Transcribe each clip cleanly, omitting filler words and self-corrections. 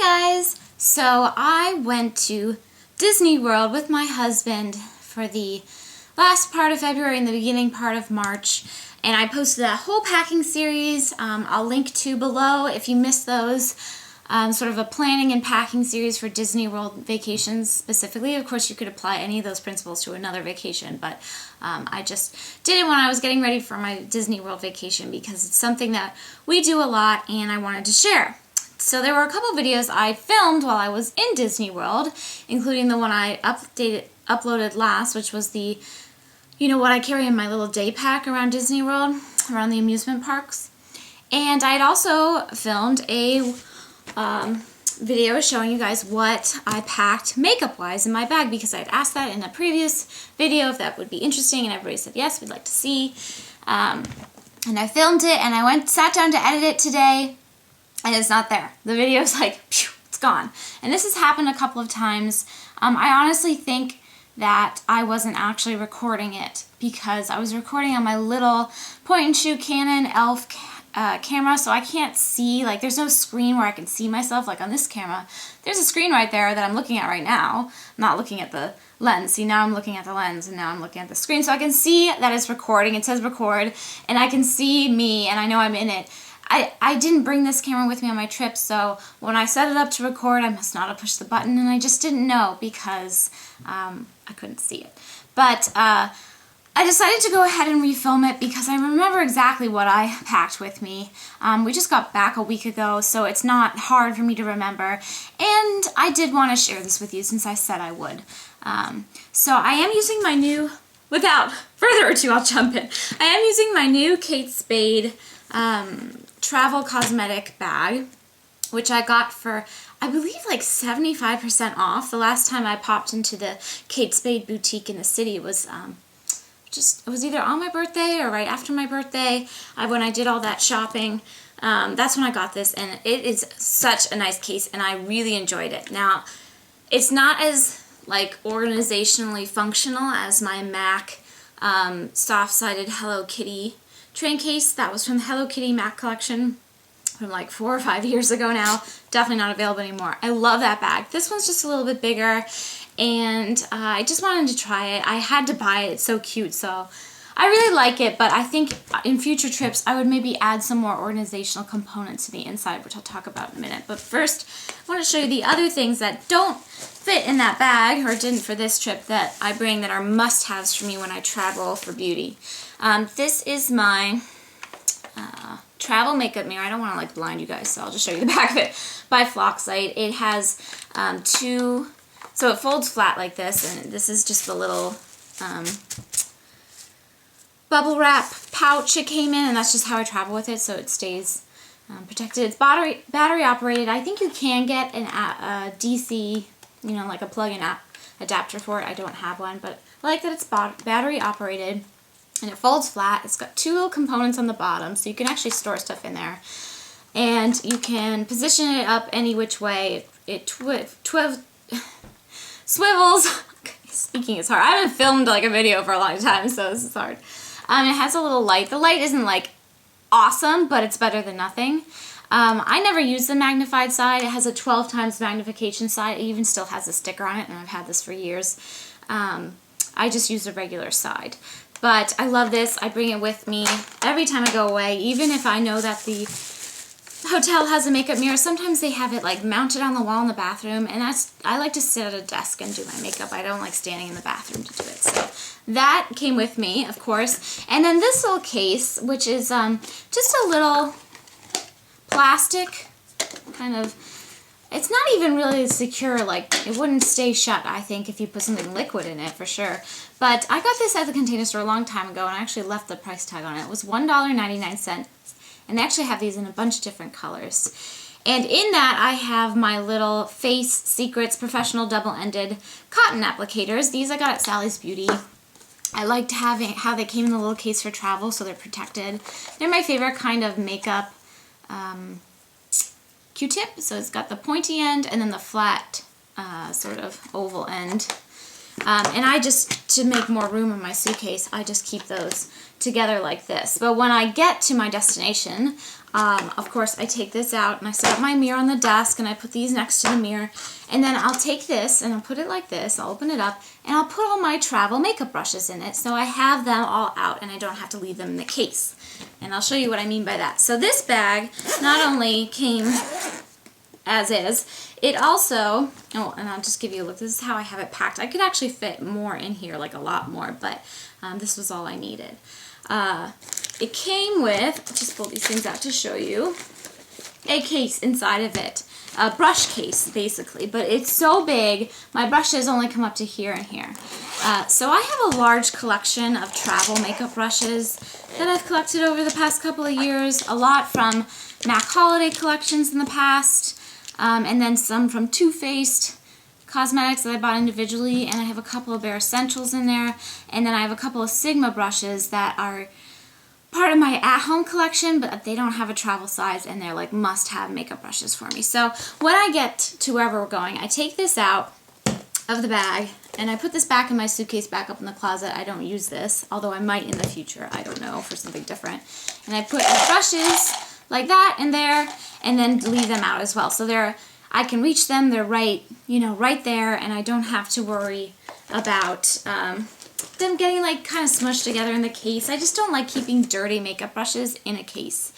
guys! So I went to Disney World with my husband for the last part of February and the beginning part of March, and I posted that whole packing series. I'll link to below if you missed those. Sort of a planning and packing series for Disney World vacations specifically. Of course, you could apply any of those principles to another vacation, but I just did it when I was getting ready for my Disney World vacation because it's something that we do a lot and I wanted to share. So there were a couple videos I filmed while I was in Disney World, including the one I uploaded last, which was the, what I carry in my little day pack around Disney World, around the amusement parks. And I had also filmed a video showing you guys what I packed makeup-wise in my bag, because I'd asked that in a previous video if that would be interesting, and everybody said yes, we'd like to see. And I filmed it, and I sat down to edit it today, and it's not there. The video's like, phew, it's gone. And this has happened a couple of times. I honestly think that I wasn't actually recording it because I was recording on my little point-and-shoot Canon ELPH camera, so I can't see, there's no screen where I can see myself. Like on this camera, there's a screen right there that I'm looking at right now. I'm not looking at the lens. See, now I'm looking at the lens and now I'm looking at the screen, so I can see that it's recording. It says record, and I can see me, and I know I'm in it. I didn't bring this camera with me on my trip, so when I set it up to record, I must not have pushed the button, and I just didn't know because I couldn't see it. But I decided to go ahead and refilm it because I remember exactly what I packed with me. We just got back a week ago, so it's not hard for me to remember. And I did want to share this with you since I said I would. So I am using my new, without further ado, I'll jump in. I am using my new Kate Spade travel cosmetic bag, which I got for, I believe, like 75% off. The last time I popped into the Kate Spade boutique in the city was it was either on my birthday or right after my birthday. When I did all that shopping, that's when I got this, and it is such a nice case, and I really enjoyed it. Now, it's not as organizationally functional as my MAC soft-sided Hello Kitty train case. That was from the Hello Kitty MAC collection from like 4 or 5 years ago now. Definitely not available anymore. I love that bag. This one's just a little bit bigger, and I just wanted to try it. I had to buy it. It's so cute, so I really like it, but I think in future trips I would maybe add some more organizational components to the inside, which I'll talk about in a minute. But first, I want to show you the other things that don't fit in that bag, or didn't for this trip, that I bring that are must-haves for me when I travel for beauty. This is my travel makeup mirror. I don't want to blind you guys, so I'll just show you the back of it. By Flocksite. It has two, so it folds flat like this, and this is just the little bubble wrap pouch it came in, and that's just how I travel with it, so it stays protected. It's battery operated. I think you can get a DC, like a plug-in adapter for it. I don't have one, but I like that it's battery operated, and it folds flat. It's got two little components on the bottom, so you can actually store stuff in there, and you can position it up any which way. It swivels. Speaking is hard. I haven't filmed a video for a long time, so this is hard. It has a little light. The light isn't awesome, but it's better than nothing. I never use the magnified side. It has a 12 times magnification side. It even still has a sticker on it, and I've had this for years. I just use the regular side. But I love this. I bring it with me every time I go away, even if I know that the hotel has a makeup mirror. Sometimes they have it mounted on the wall in the bathroom, and I like to sit at a desk and do my makeup. I don't like standing in the bathroom to do it. So that came with me, of course. And then this little case, which is just a little plastic kind of, it's not even really secure, it wouldn't stay shut, I think, if you put something liquid in it, for sure. But I got this at the Container Store a long time ago, and I actually left the price tag on it. It was $1.99, and they actually have these in a bunch of different colors. And in that, I have my little Face Secrets Professional Double-Ended Cotton Applicators. These I got at Sally's Beauty. I liked how they came in a little case for travel, so they're protected. They're my favorite kind of makeup Q-tip. So it's got the pointy end and then the flat sort of oval end. And I just, to make more room in my suitcase, I just keep those together like this. But when I get to my destination, of course, I take this out and I set up my mirror on the desk and I put these next to the mirror. And then I'll take this and I'll put it like this. I'll open it up and I'll put all my travel makeup brushes in it. So I have them all out and I don't have to leave them in the case. And I'll show you what I mean by that. So this bag not only came as is, it also, oh, and I'll just give you a look. This is how I have it packed. I could actually fit more in here, like a lot more, but this was all I needed. It came with, I'll just pull these things out to show you, a case inside of it. A brush case, basically, but it's so big, my brushes only come up to here and here. So I have a large collection of travel makeup brushes that I've collected over the past couple of years, a lot from MAC holiday collections in the past, and then some from Too Faced cosmetics that I bought individually, and I have a couple of Bare Essentials in there, and then I have a couple of Sigma brushes that are part of my at-home collection, but they don't have a travel size, and they're like must-have makeup brushes for me. So when I get to wherever we're going, I take this out of the bag, and I put this back in my suitcase back up in the closet. I don't use this, although I might in the future, I don't know, for something different. And I put the brushes like that in there, and then leave them out as well. So I can reach them, they're right, right there, and I don't have to worry about them getting like kind of smushed together in the case. I just don't like keeping dirty makeup brushes in a case,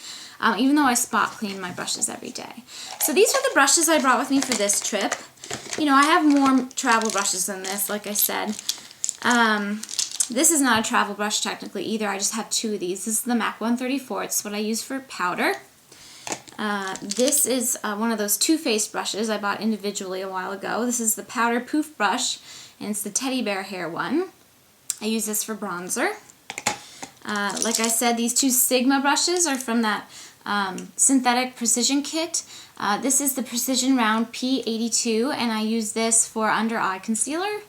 even though I spot clean my brushes every day. So these are the brushes I brought with me for this trip. I have more travel brushes than this, like I said. This is not a travel brush technically either. I just have two of these. This is the MAC 134. It's what I use for powder. This is one of those Too Faced brushes I bought individually a while ago. This is the powder poof brush, and it's the teddy bear hair one. I use this for bronzer. Like I said, these two Sigma brushes are from that synthetic precision kit. This is the Precision Round P82, and I use this for under eye concealer.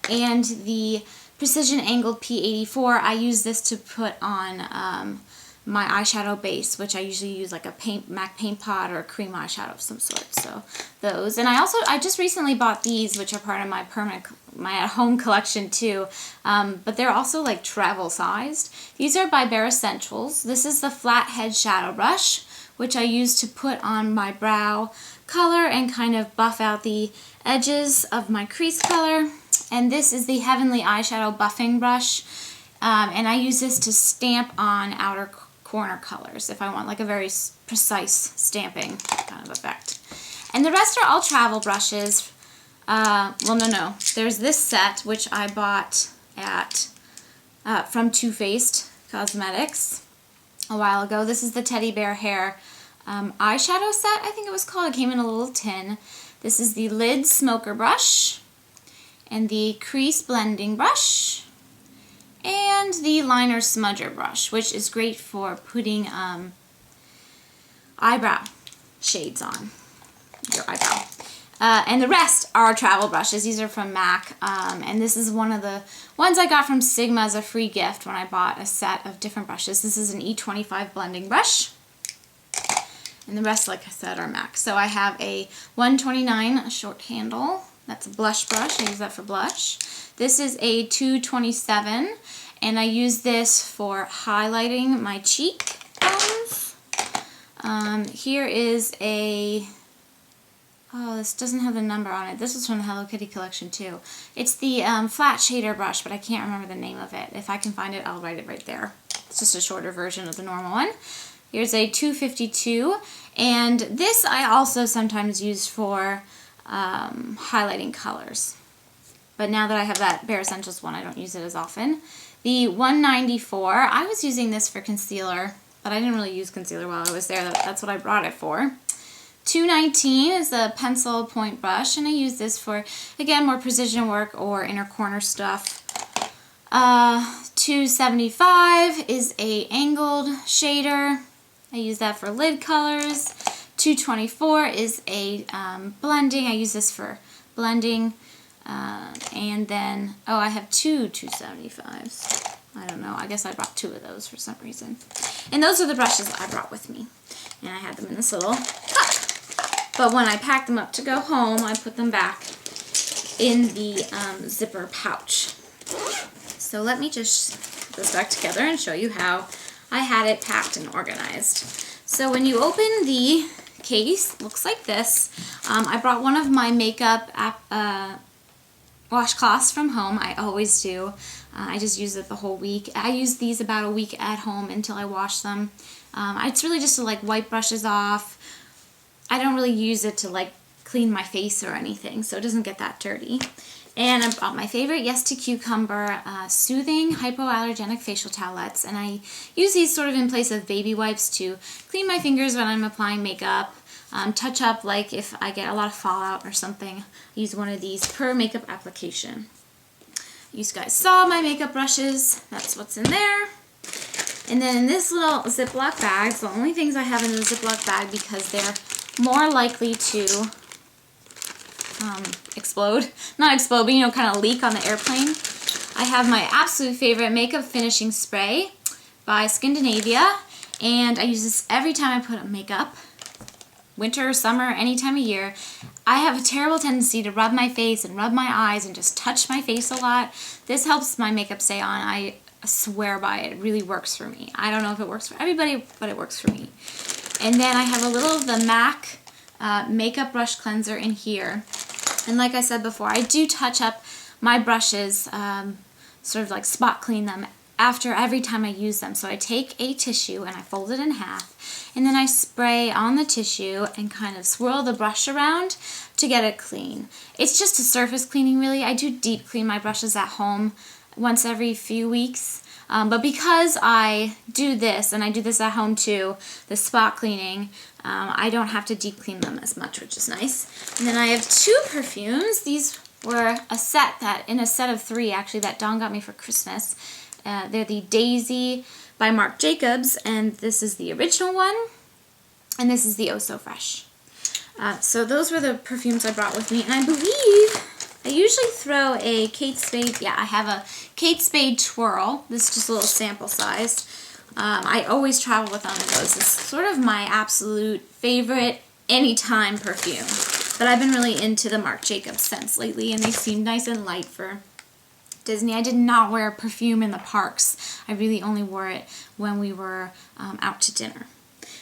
And the Precision Angled P84, I use this to put on my eyeshadow base, which I usually use like a MAC paint pot or a cream eyeshadow of some sort. So those. And I just recently bought these, which are part of my at-home collection too, but they're also like travel sized. These are by Bare Essentials. This is the Flathead Shadow Brush, which I use to put on my brow color and kind of buff out the edges of my crease color. And this is the Heavenly Eyeshadow Buffing Brush, and I use this to stamp on outer corner colors if I want like a very precise stamping kind of effect. And the rest are all travel brushes. Well, no. There's this set, which I bought at from Too Faced Cosmetics a while ago. This is the Teddy Bear Hair eyeshadow set, I think it was called. It came in a little tin. This is the Lid Smoker Brush, and the Crease Blending Brush, and the Liner Smudger Brush, which is great for putting eyebrow shades on your eyebrow. And the rest are travel brushes. These are from MAC, and this is one of the ones I got from Sigma as a free gift when I bought a set of different brushes. This is an E25 blending brush, and the rest, like I said, are MAC. So I have a 129 short handle. That's a blush brush. I use that for blush. This is a 227, and I use this for highlighting my cheek bones. Here is a... Oh, this doesn't have the number on it. This is from the Hello Kitty collection too. It's the flat shader brush, but I can't remember the name of it. If I can find it, I'll write it right there. It's just a shorter version of the normal one. Here's a 252, and this I also sometimes use for highlighting colors. But now that I have that Bare Essentials one, I don't use it as often. The 194, I was using this for concealer, but I didn't really use concealer while I was there. That's what I brought it for. 219 is a pencil point brush, and I use this for, again, more precision work or inner corner stuff. 275 is a angled shader. I use that for lid colors. 224 is a blending. I use this for blending. And then, oh, I have two 275s. I don't know. I guess I brought two of those for some reason. And those are the brushes I brought with me. And I had them in this little cup. But when I packed them up to go home, I put them back in the zipper pouch. So let me just put this back together and show you how I had it packed and organized. So when you open the case, it looks like this. I brought one of my makeup washcloths from home. I always do. I just use it the whole week. I use these about a week at home until I wash them. It's really just to like wipe brushes off. I don't really use it to like clean my face or anything, so it doesn't get that dirty. And I bought my favorite Yes to Cucumber Soothing Hypoallergenic Facial Towelettes, and I use these sort of in place of baby wipes to clean my fingers when I'm applying makeup, touch up like if I get a lot of fallout or something. I use one of these per makeup application. You guys saw my makeup brushes. That's what's in there. And then in this little Ziploc bag, it's the only things I have in the Ziploc bag because they're more likely to explode. Not explode, but you know, kind of leak on the airplane. I have my absolute favorite makeup finishing spray by Scandinavia, and I use this every time I put on makeup. Winter, summer, any time of year. I have a terrible tendency to rub my face and rub my eyes and just touch my face a lot. This helps my makeup stay on. I swear by it. It really works for me. I don't know if it works for everybody, but it works for me. And then I have a little of the MAC makeup brush cleanser in here. And like I said before, I do touch up my brushes, sort of like spot clean them after every time I use them. So I take a tissue and I fold it in half, and then I spray on the tissue and kind of swirl the brush around to get it clean. It's just a surface cleaning really. I do deep clean my brushes at home once every few weeks. But because I do this, and I do this at home too, the spot cleaning, I don't have to deep clean them as much, which is nice. And then I have two perfumes. These were in a set of 3 actually that Dawn got me for Christmas. They're the Daisy by Marc Jacobs, and this is the original one, and this is the Oh So Fresh. So those were the perfumes I brought with me, and I believe I usually throw a Kate Spade, I have a Kate Spade Twirl. This is just a little sample size. I always travel with one of those. It's sort of my absolute favorite anytime perfume. But I've been really into the Marc Jacobs scents lately, and they seem nice and light for Disney. I did not wear perfume in the parks. I really only wore it when we were out to dinner.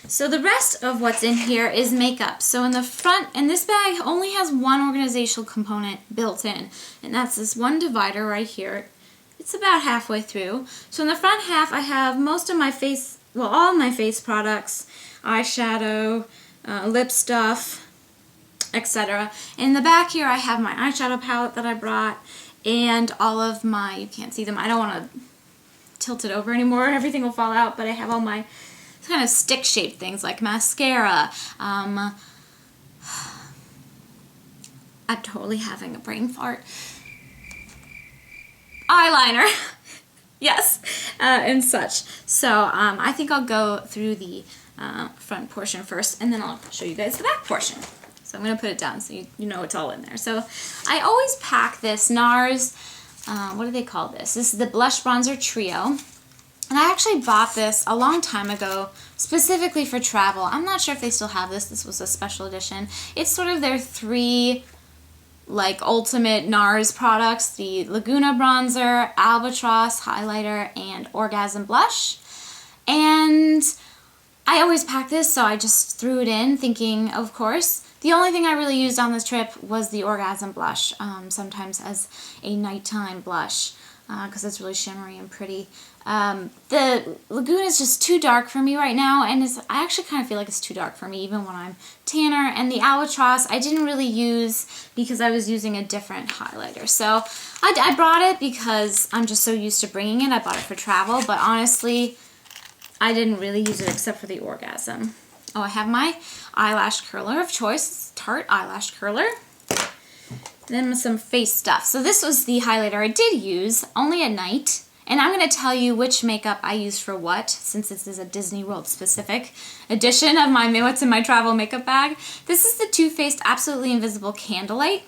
So the rest of what's in here is makeup. So in the front, and this bag only has one organizational component built in, and that's this one divider right here. It's about halfway through. So in the front half, I have most of my face, well, all of my face products, eyeshadow, lip stuff, etc. In the back here, I have my eyeshadow palette that I brought, and all of my, you can't see them, I don't want to tilt it over anymore, everything will fall out, but I have all my kind of stick-shaped things like mascara. I'm totally having a brain fart. Eyeliner, yes, and such. So I think I'll go through the front portion first, and then I'll show you guys the back portion. So I'm going to put it down so you know it's all in there. So I always pack this NARS, what do they call this? This is the Blush Bronzer Trio. And I actually bought this a long time ago, specifically for travel. I'm not sure if they still have this. This was a special edition. It's sort of their 3, like, ultimate NARS products. The Laguna Bronzer, Albatross Highlighter, and Orgasm Blush. And I always pack this, so I just threw it in, thinking, of course. The only thing I really used on this trip was the Orgasm Blush, sometimes as a nighttime blush, because it's really shimmery and pretty. The Laguna is just too dark for me right now, and I actually kind of feel like it's too dark for me even when I'm tanner. And the Albatross I didn't really use because I was using a different highlighter. So I brought it because I'm just so used to bringing it. I bought it for travel, but honestly, I didn't really use it except for the Orgasm. Oh, I have my eyelash curler of choice, Tarte eyelash curler. Then some face stuff. So this was the highlighter I did use, only at night. And I'm going to tell you which makeup I use for what, since this is a Disney World specific edition of my What's in My Travel makeup bag. This is the Too Faced Absolutely Invisible Candlelight,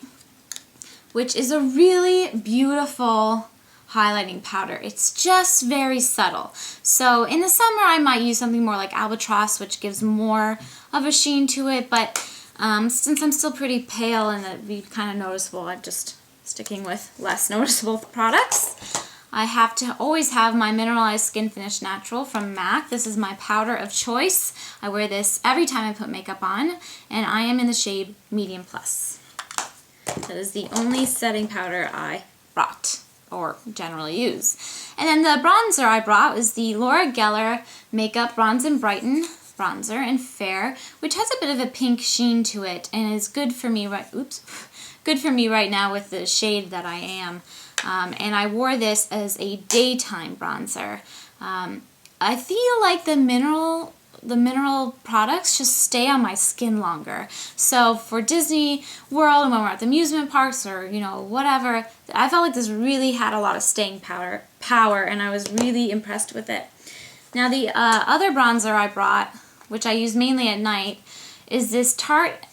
which is a really beautiful highlighting powder. It's just very subtle. So in the summer I might use something more like Albatross, which gives more of a sheen to it, but since I'm still pretty pale and that'd be kind of noticeable, I've just sticking with less noticeable products. I have to always have my Mineralized Skin Finish Natural from MAC. This is my powder of choice. I wear this every time I put makeup on, and I am in the shade Medium Plus. That is the only setting powder I brought, or generally use. And then the bronzer I brought was the Laura Geller Makeup Bronze and Brighten Bronzer in Fair, which has a bit of a pink sheen to it, and is good for me right now with the shade that I am. And I wore this as a daytime bronzer. I feel like the mineral products just stay on my skin longer. So for Disney World and when we're at the amusement parks or, you know, whatever, I felt like this really had a lot of staying power, and I was really impressed with it. Now the other bronzer I brought, which I use mainly at night, is this Tarte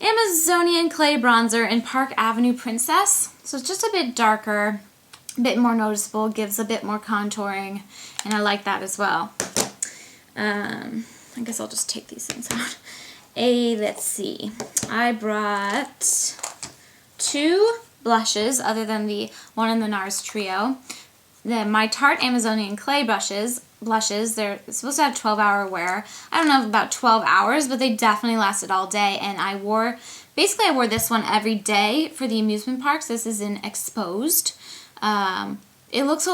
Amazonian Clay Bronzer in Park Avenue Princess. So it's just a bit darker, a bit more noticeable, gives a bit more contouring, and I like that as well. I guess I'll just take these things out. Let's see. I brought 2 blushes other than the one in the NARS trio. My Tarte Amazonian Clay blushes, they're supposed to have 12-hour wear. I don't know about 12 hours, but they definitely lasted all day, and I wore this one every day for the amusement parks. This is in Exposed. It looks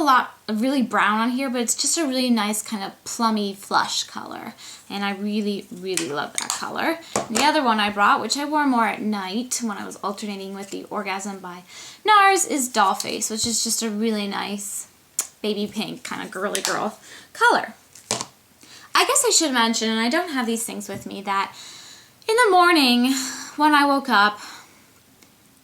really brown on here, but it's just a really nice kind of plummy flush color, and I really, really love that color. And the other one I brought, which I wore more at night when I was alternating with the Orgasm by NARS, is Dollface, which is just a really nice baby pink kind of girly girl color. I guess I should mention, and I don't have these things with me, that in the morning when I woke up,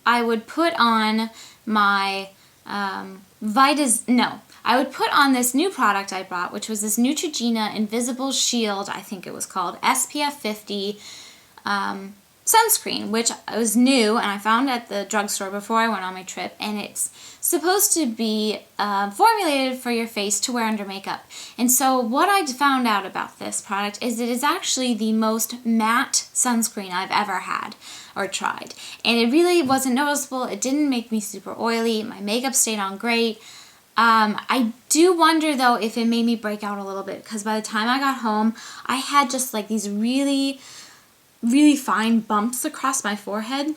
I would put on my I would put on this new product I brought, which was this Neutrogena Invisible Shield, I think it was called, SPF 50 sunscreen, which was new and I found at the drugstore before I went on my trip, and it's supposed to be formulated for your face to wear under makeup. And so what I found out about this product is it is actually the most matte sunscreen I've ever had or tried, and it really wasn't noticeable. It didn't make me super oily. My makeup stayed on great. I do wonder though if it made me break out a little bit, because by the time I got home I had just like these really fine bumps across my forehead.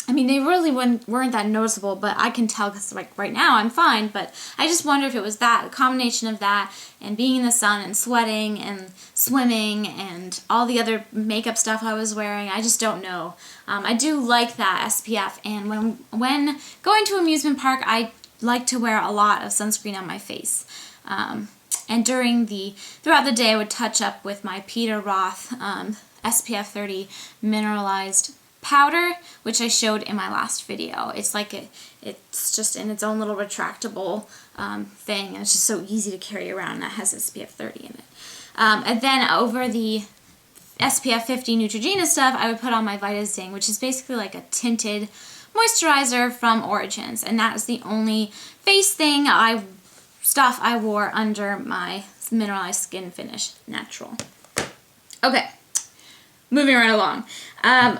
I mean, they really weren't that noticeable, but I can tell because like right now I'm fine, but I just wonder if it was that, a combination of that and being in the sun and sweating and swimming and all the other makeup stuff I was wearing. I just don't know. I do like that SPF, and when going to amusement park, I like to wear a lot of sunscreen on my face. And throughout the day I would touch up with my Peter Roth SPF 30 mineralized powder, which I showed in my last video. It's like it's just in its own little retractable thing, and it's just so easy to carry around, and that has SPF 30 in it. And then over the SPF 50 Neutrogena stuff, I would put on my Vitazing, which is basically like a tinted moisturizer from Origins, and that is the only face thing stuff I wore under my Mineralized Skin Finish Natural. Okay. Moving right along.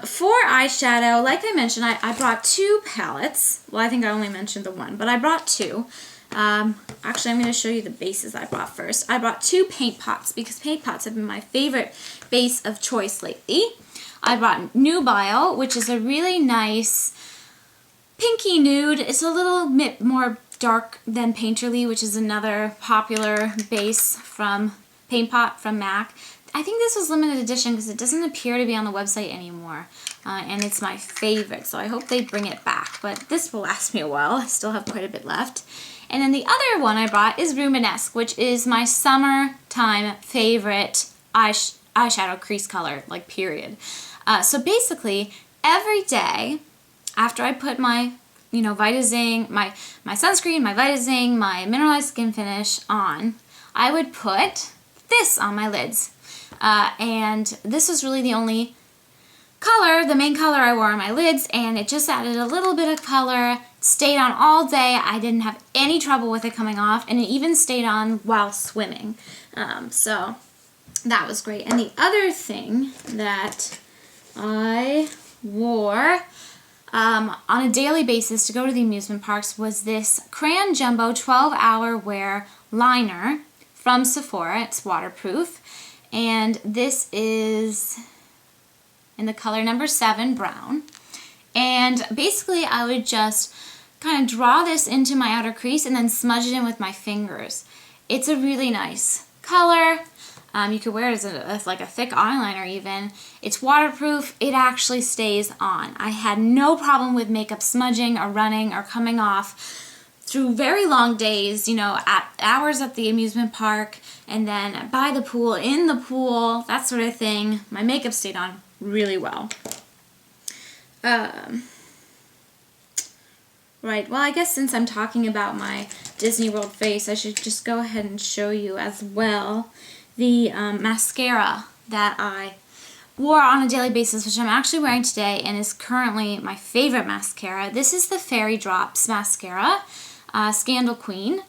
For eyeshadow, like I mentioned, I brought 2 palettes. Well, I think I only mentioned the one, but I brought 2. Actually, I'm going to show you the bases I brought first. I brought 2 paint pots because paint pots have been my favorite base of choice lately. I brought Nubile, which is a really nice pinky nude. It's a little bit more dark than Painterly, which is another popular base from paint pot from MAC. I think this was limited edition because it doesn't appear to be on the website anymore, and it's my favorite, so I hope they bring it back, but this will last me a while. I still have quite a bit left. And then the other one I brought is Rubenesque, which is my summertime favorite eyeshadow crease color, like period. So basically, every day after I put my Vitazing, my sunscreen, my Vitazing, my Mineralized Skin Finish on, I would put this on my lids. And this was really the only color, the main color I wore on my lids, and it just added a little bit of color, stayed on all day. I didn't have any trouble with it coming off, and it even stayed on while swimming. So that was great. And the other thing that I wore on a daily basis to go to the amusement parks was this Crayon Jumbo 12-hour wear liner from Sephora. It's waterproof, and this is in the color number 7, brown. And basically I would just kind of draw this into my outer crease and then smudge it in with my fingers. It's a really nice color. You could wear it as like a thick eyeliner even. It's waterproof. It actually stays on. I had no problem with makeup smudging or running or coming off through very long days, you know, at hours at the amusement park and then by the pool, in the pool, that sort of thing. My makeup stayed on really well. Right, well, I guess since I'm talking about my Disney World face, I should just go ahead and show you as well the mascara that I wore on a daily basis, which I'm actually wearing today and is currently my favorite mascara. This is the Fairy Drops mascara, Scandal Queen.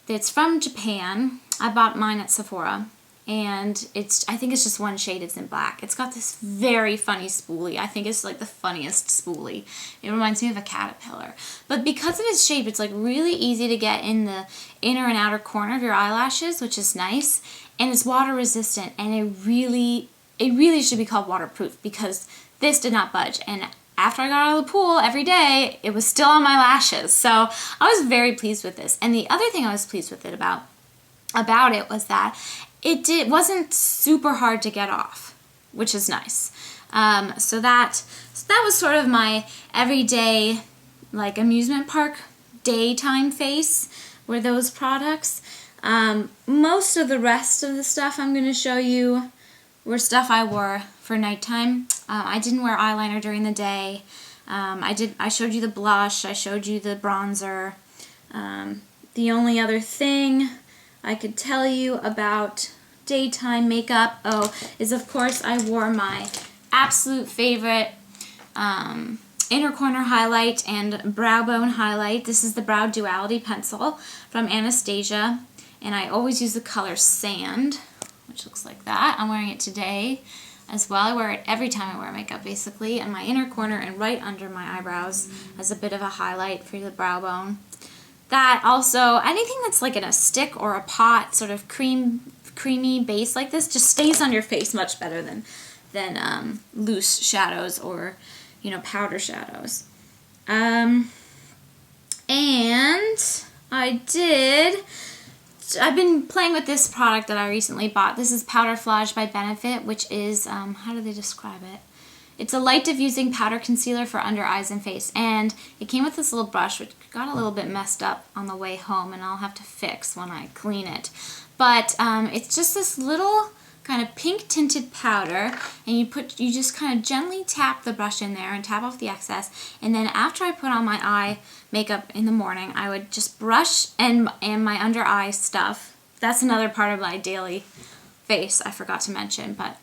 It's from Japan. I bought mine at Sephora. And I think it's just one shade. It's in black. It's got this very funny spoolie. I think it's like the funniest spoolie. It reminds me of a caterpillar. But because of its shape, it's like really easy to get in the inner and outer corner of your eyelashes, which is nice. And it's water resistant, and it really should be called waterproof because this did not budge. And after I got out of the pool every day, it was still on my lashes. So I was very pleased with this. And the other thing I was pleased with it about it was that it wasn't super hard to get off, which is nice. So that was sort of my everyday, like, amusement park daytime face were those products. Most of the rest of the stuff I'm going to show you were stuff I wore for nighttime. I didn't wear eyeliner during the day. I showed you the blush. I showed you the bronzer. The only other thing I could tell you about daytime makeup, is of course I wore my absolute favorite inner corner highlight and brow bone highlight. This is the Brow Duality pencil from Anastasia, and I always use the color Sand, which looks like that. I'm wearing it today as well. I wear it every time I wear makeup basically, in my inner corner and right under my eyebrows as a bit of a highlight for the brow bone. That also, anything that's like in a stick or a pot, sort of creamy base like this, just stays on your face much better than loose shadows or, you know, powder shadows. And I've been playing with this product that I recently bought. This is Powder Flage by Benefit, which is, how do they describe it? It's a light diffusing powder concealer for under eyes and face, and it came with this little brush which got a little bit messed up on the way home, and I'll have to fix when I clean it. But it's just this little kind of pink tinted powder, and you just kind of gently tap the brush in there and tap off the excess, and then after I put on my eye makeup in the morning, I would just brush and my under eye stuff. That's another part of my daily face I forgot to mention, but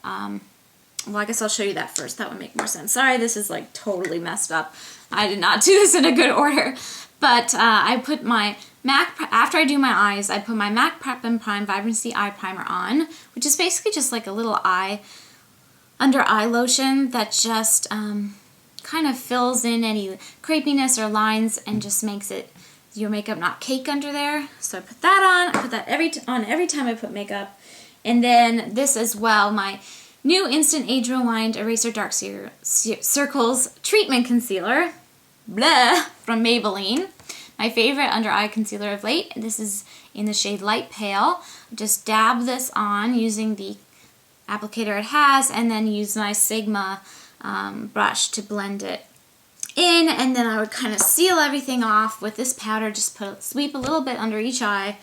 well, I guess I'll show you that first. That would make more sense. Sorry, this is like totally messed up. I did not do this in a good order. But I put my MAC, after I do my eyes, I put my MAC Prep and Prime Vibrancy Eye Primer on, which is basically just like a little under eye lotion that just kind of fills in any crepiness or lines and just makes your makeup not cake under there. So I put that on. I put that every time I put makeup. And then this as well, my new Instant Age Rewind Eraser Dark Circles Treatment Concealer, blah, from Maybelline. My favorite under eye concealer of late. This is in the shade Light Pale. Just dab this on using the applicator it has, and then use my Sigma brush to blend it in, and then I would kind of seal everything off with this powder. Just sweep a little bit under each eye.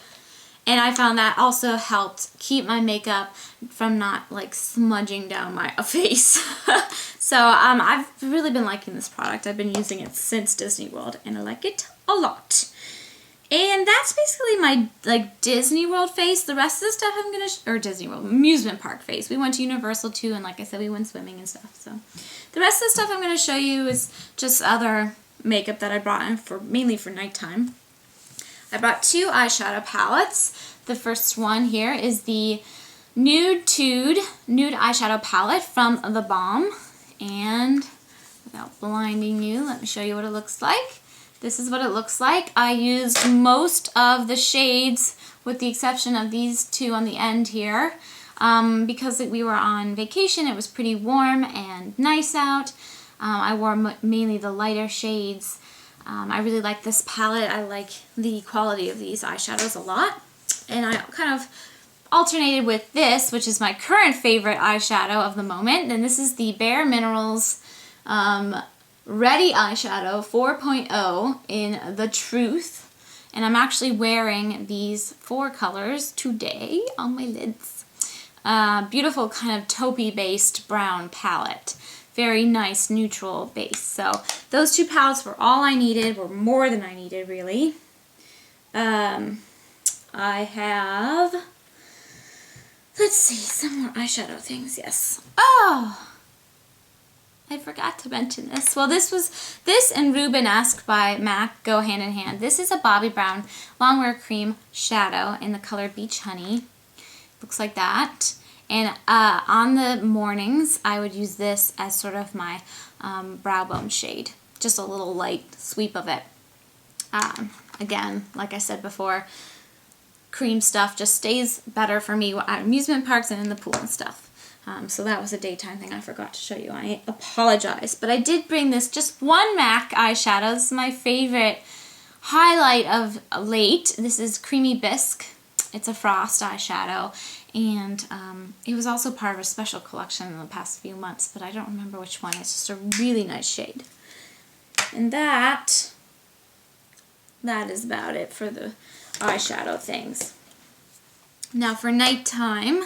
And I found that also helped keep my makeup from not like smudging down my face. So I've really been liking this product. I've been using it since Disney World, and I like it a lot. And that's basically my like Disney World face. The rest of the stuff I'm gonna or Disney World amusement park face. We went to Universal too, and like I said, we went swimming and stuff. So the rest of the stuff I'm gonna show you is just other makeup that I brought in mainly for nighttime. I brought 2 eyeshadow palettes. The first one here is the Nude Eyeshadow Palette from The Balm. And without blinding you, let me show you what it looks like. This is what it looks like. I used most of the shades with the exception of these two on the end here. Because we were on vacation, it was pretty warm and nice out. I wore mainly the lighter shades. I really like this palette. I like the quality of these eyeshadows a lot. And I kind of alternated with this, which is my current favorite eyeshadow of the moment. And this is the Bare Minerals Ready Eyeshadow 4.0 in The Truth. And I'm actually wearing these 4 colors today on my lids. Beautiful kind of taupey based brown palette. Very nice neutral base. So those 2 palettes were all I needed, were more than I needed really. I have, let's see, some more eyeshadow things, yes. Oh! I forgot to mention this. Well, this and Rubenesque by MAC go hand in hand. This is a Bobbi Brown Longwear Cream Shadow in the color Beach Honey. Looks like that. And on the mornings, I would use this as sort of my brow bone shade. Just a little light sweep of it. Again, like I said before, cream stuff just stays better for me at amusement parks and in the pool and stuff. So that was a daytime thing I forgot to show you. I apologize. But I did bring this just one MAC eyeshadow. This is my favorite highlight of late. This is Creamy Bisque. It's a frost eyeshadow. And it was also part of a special collection in the past few months, but I don't remember which one. It's just a really nice shade. And that is about it for the eyeshadow things. Now for nighttime,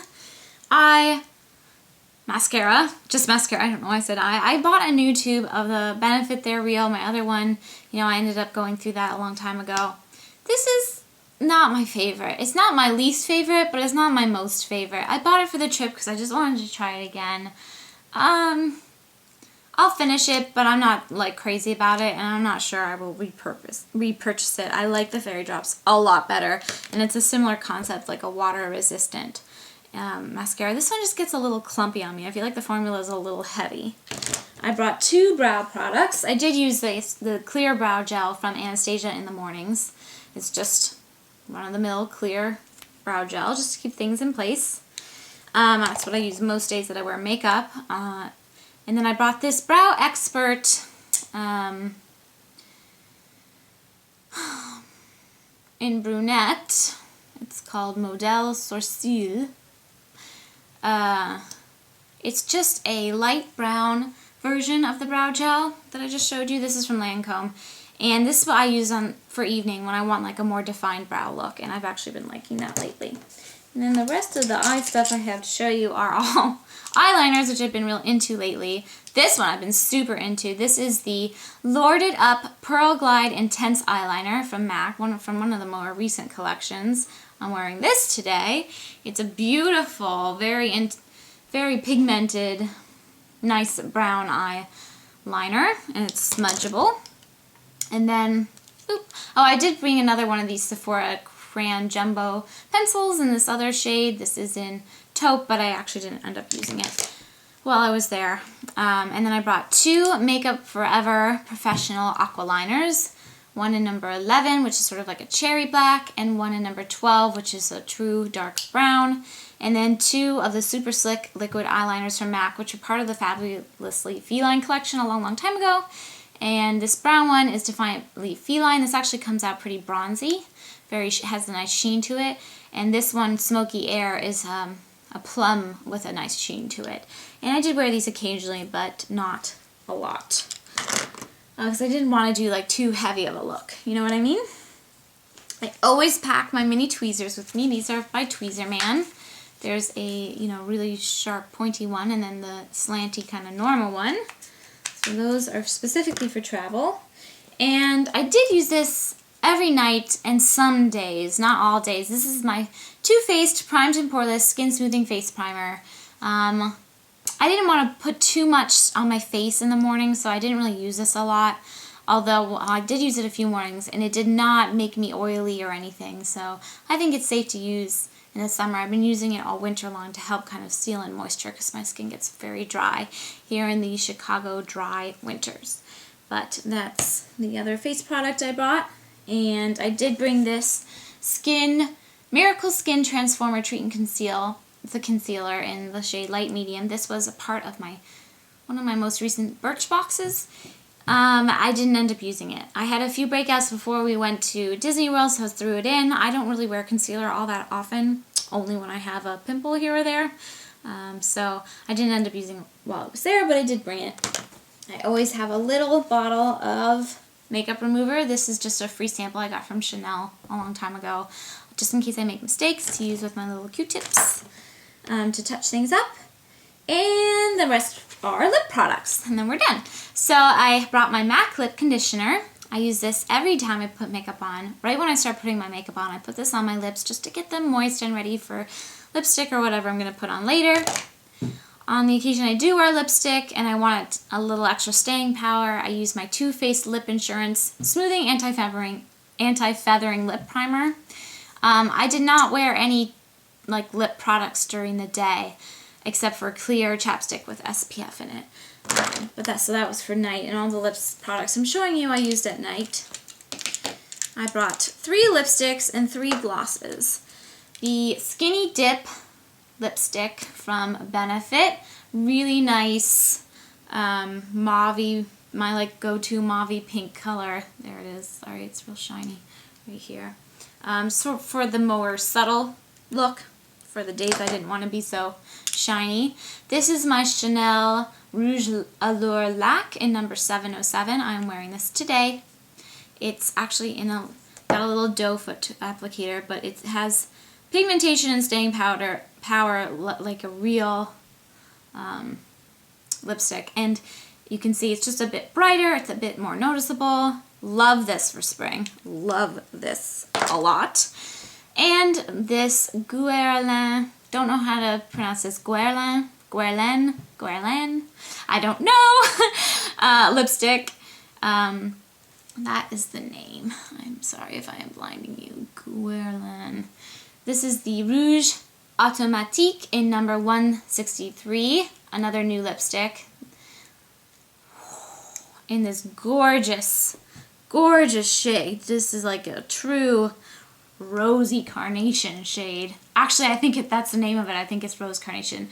mascara, just mascara, I don't know why I said I bought a new tube of the Benefit They're Real. My other one, I ended up going through that a long time ago. This is not my favorite. It's not my least favorite, but it's not my most favorite. I bought it for the trip because I just wanted to try it again. I'll finish it, but I'm not like crazy about it, and I'm not sure I will repurchase it. I like the Fairy Drops a lot better, and it's a similar concept, like a water resistant mascara. This one just gets a little clumpy on me. I feel like the formula is a little heavy. I brought 2 brow products. I did use the clear brow gel from Anastasia in the mornings. It's just run-of-the-mill clear brow gel just to keep things in place. That's what I use most days that I wear makeup. And then I brought this Brow Expert in brunette. It's called Modèle Sourcil. It's just a light brown version of the brow gel that I just showed you. This is from Lancome. And this is what I use for evening when I want like a more defined brow look. And I've actually been liking that lately. And then the rest of the eye stuff I have to show you are all eyeliners, which I've been real into lately. This one I've been super into. This is the Lorded Up Pearl Glide Intense Eyeliner from MAC, from one of the more recent collections. I'm wearing this today. It's a beautiful, very pigmented, nice brown eyeliner, and it's smudgeable. And then, I did bring another one of these Sephora Crayon Jumbo pencils in this other shade. This is in taupe, but I actually didn't end up using it while I was there. And then I brought 2 Makeup Forever Professional Aqua Liners. One in number 11, which is sort of like a cherry black, and one in number 12, which is a true dark brown. And then 2 of the Super Slick liquid eyeliners from MAC, which are part of the Fabulously Feline collection a long, long time ago. And this brown one is Defiantly Feline. This actually comes out pretty bronzy. Has a nice sheen to it. And this one, Smoky Air, is a plum with a nice sheen to it. And I did wear these occasionally, but not a lot. Because I didn't want to do like too heavy of a look. You know what I mean? I always pack my mini tweezers with me. These are by Tweezerman. There's a, really sharp pointy one, and then the slanty kind of normal one. So those are specifically for travel. And I did use this every night and some days, not all days. This is my Too Faced Primed and Poreless Skin Smoothing Face Primer. I didn't want to put too much on my face in the morning, so I didn't really use this a lot. Although I did use it a few mornings, and it did not make me oily or anything. So I think it's safe to use in the summer. I've been using it all winter long to help kind of seal in moisture because my skin gets very dry here in the Chicago dry winters. But that's the other face product I bought. And I did bring this Miracle Skin Transformer Treat and Conceal. It's a concealer in the shade Light Medium. This was a part of one of my most recent Birch boxes. I didn't end up using it. I had a few breakouts before we went to Disney World, so I threw it in. I don't really wear concealer all that often, only when I have a pimple here or there. So I didn't end up using it while it was there, but I did bring it. I always have a little bottle of makeup remover. This is just a free sample I got from Chanel a long time ago, just in case I make mistakes, to use with my little Q-tips to touch things up. And the rest are lip products, and then we're done. So I brought my MAC lip conditioner. I use this every time I put makeup on. Right when I start putting my makeup on, I put this on my lips just to get them moist and ready for lipstick or whatever I'm going to put on later. On the occasion I do wear lipstick and I want a little extra staying power, I use my Too Faced Lip Insurance Smoothing Anti-Feathering Lip Primer. I did not wear any lip products during the day, except for clear chapstick with SPF in it. So that was for night, and all the lips products I'm showing you I used at night. I brought 3 lipsticks and 3 glosses. The Skinny Dip lipstick from Benefit, really nice mauve, my go-to mauve pink color. There it is. Sorry, it's real shiny right here. So for the more subtle look, for the days I didn't want to be so shiny. This is my Chanel Rouge Allure Lac in number 707. I'm wearing this today. It's actually got a little doe foot applicator, but it has pigmentation and staying power like a real lipstick. And you can see it's just a bit brighter, it's a bit more noticeable. Love this for spring. Love this a lot. And this Guerlain, don't know how to pronounce this, Guerlain, I don't know, lipstick. That is the name. I'm sorry if I am blinding you. Guerlain. This is the Rouge Automatique in number 163, another new lipstick. In this gorgeous, gorgeous shade. This is like a true rosy carnation shade. Actually, I think that's the name of it. I think it's rose carnation.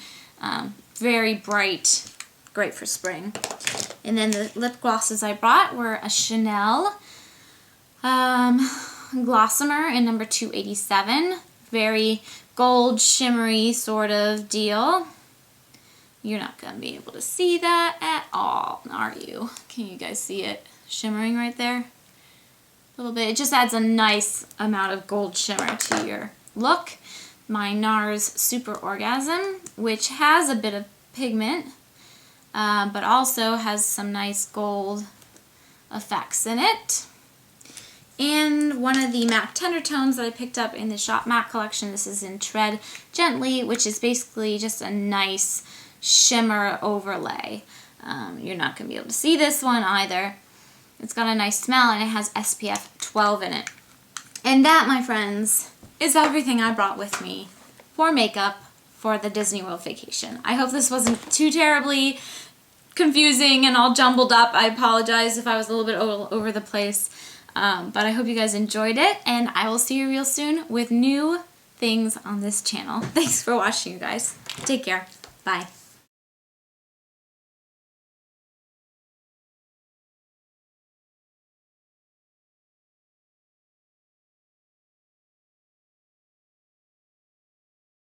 Very bright, great for spring. And then the lip glosses I brought were a Chanel Glossomer in number 287. Very gold shimmery sort of deal. You're not going to be able to see that at all, are you? Can you guys see it shimmering right there? A little bit. It just adds a nice amount of gold shimmer to your look. My NARS Super Orgasm, which has a bit of pigment, but also has some nice gold effects in it. And one of the MAC Tender Tones that I picked up in the Shop MAC collection. This is in Tread Gently, which is basically just a nice shimmer overlay. You're not going to be able to see this one either. It's got a nice smell and it has SPF 12 in it. And that, my friends, is everything I brought with me for makeup for the Disney World vacation. I hope this wasn't too terribly confusing and all jumbled up. I apologize if I was a little bit all over the place. But I hope you guys enjoyed it, and I will see you real soon with new things on this channel. Thanks for watching, you guys. Take care. Bye.